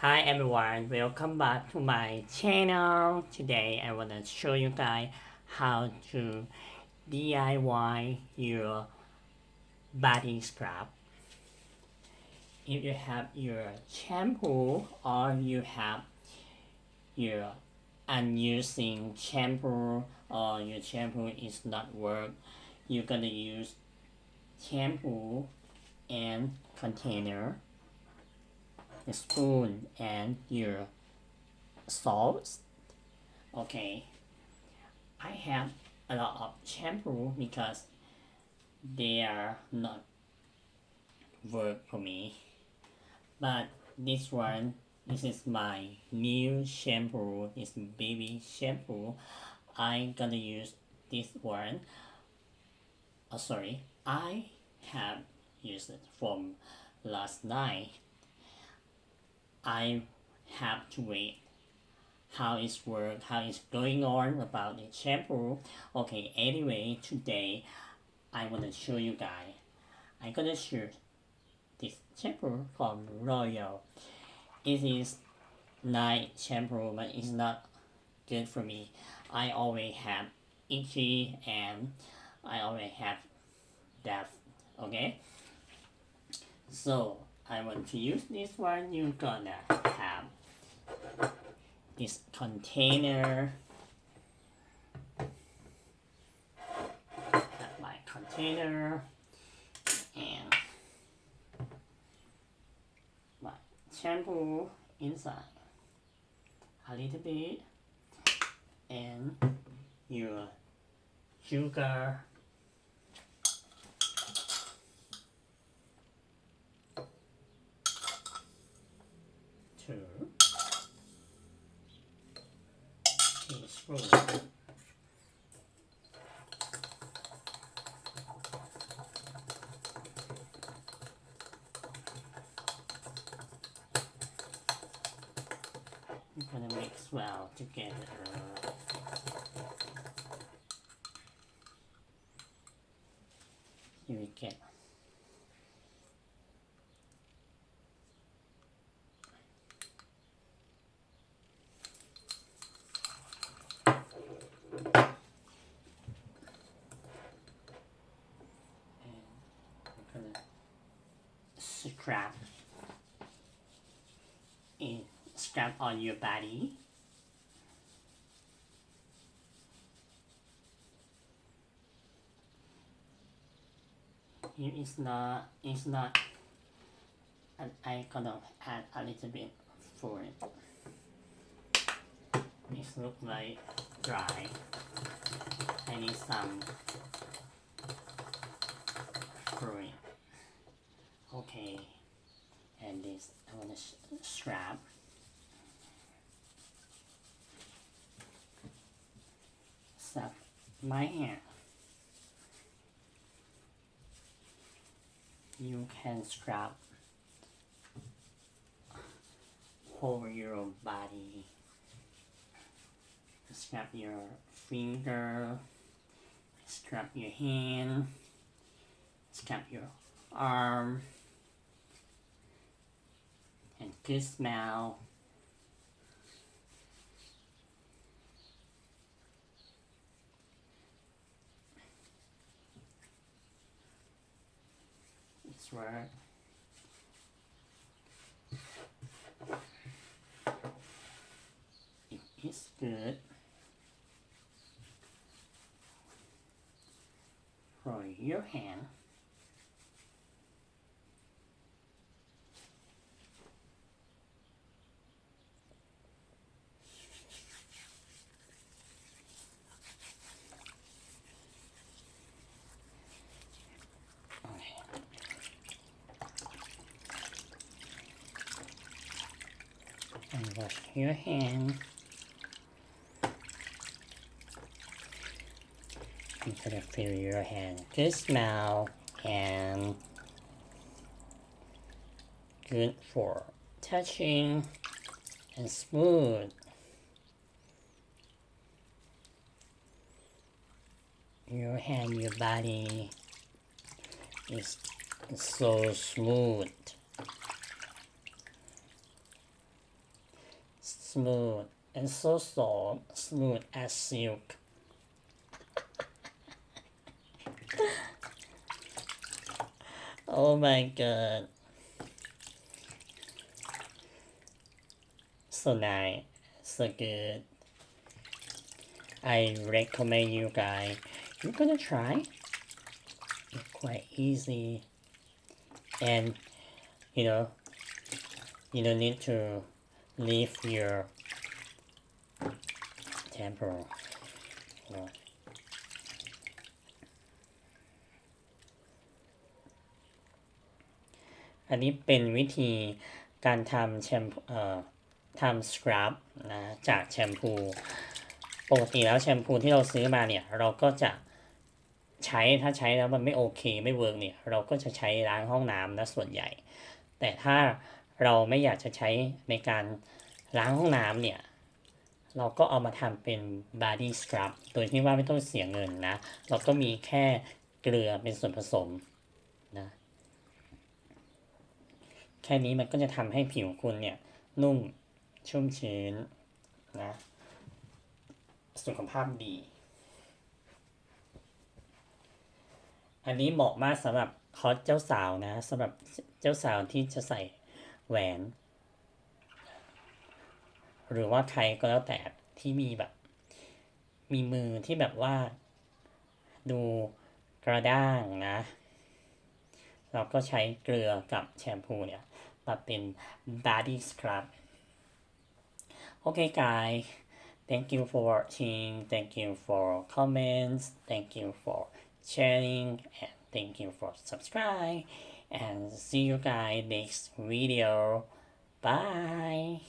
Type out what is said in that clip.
Hi everyone, welcome back to my channel. Today I want to show you guys how to DIY your body scrub. If you have your shampoo or you have your unused shampoo or your shampoo is not work, you're gonna use shampoo and container, the spoon and your salt. Okay, I have a lot of shampoo because they are not work for me, but this is my new shampoo. It's baby shampoo. I'm gonna use this one. I have used it from last night. I have to wait how it's work, how it's going on about the shampoo. Okay, anyway, today I want to show you guys. I'm gonna show this shampoo from Royal. It is nice shampoo, but it's not good for me. I always have itchy and I always have that. Okay, so I want to use this one. You're gonna have this container. Have my container and my shampoo inside a little bit and your sugar, two teaspoons, I'm gonna mix well together. Here we get scrub on your body. It's not, and I'm gonna add a little bit for it. It looks like dry. I need some for it. Okay, and this I want to scrub. Scrub my hair. You can scrub whole your body. Scrub your finger. Scrub your hand. Scrub your arm. And good smell. It's work. It is good for your hand. And wash your hand. You gotta feel your hand. Good smell and good for touching and smooth. Your hand, your body is so smooth. smooth and so soft, smooth as silk. Oh my god. So nice, so good. I recommend you guys. You're gonna try. It's quite easy. And you know, you don't need to leave your temper. You know. อันนี้เป็นวิธีการทำแชมพูทำสครับนะจากแชมพูปกติแล้วแชมพูที่เราซื้อมาเนี่ยเราก็จะใช้ถ้าใช้แล้วมันไม่โอเคไม่เวิร์กเนี่ยเราก็จะใช้ล้างห้องน้ำนะส่วนใหญ่ แต่ถ้าเราไม่อยากจะใช้ในการล้างห้องน้ำเนี่ยเราก็เอามาทำเป็น body scrub โดยที่ว่าไม่ต้องเสียเงินนะเราก็มีแค่เกลือเป็นส่วนผสมนะแค่นี้มันก็จะทำให้ผิวคุณเนี่ยนุ่มชุ่มชื้นนะสุขภาพดี อันนี้เหมาะมากสำหรับคอสเจ้าสาวนะสำหรับเจ้าสาวที่จะใส่แหวน หรือว่าใครก็แล้วแต่ที่มีแบบมีมือที่แบบว่าดูกระด้างนะเราก็ใช้เกลือกับแชมพูเนี่ยมาเป็น body scrub Okay guys thank you for watching thank you for comments thank you for sharing and thank you for subscribe and see you guys next video bye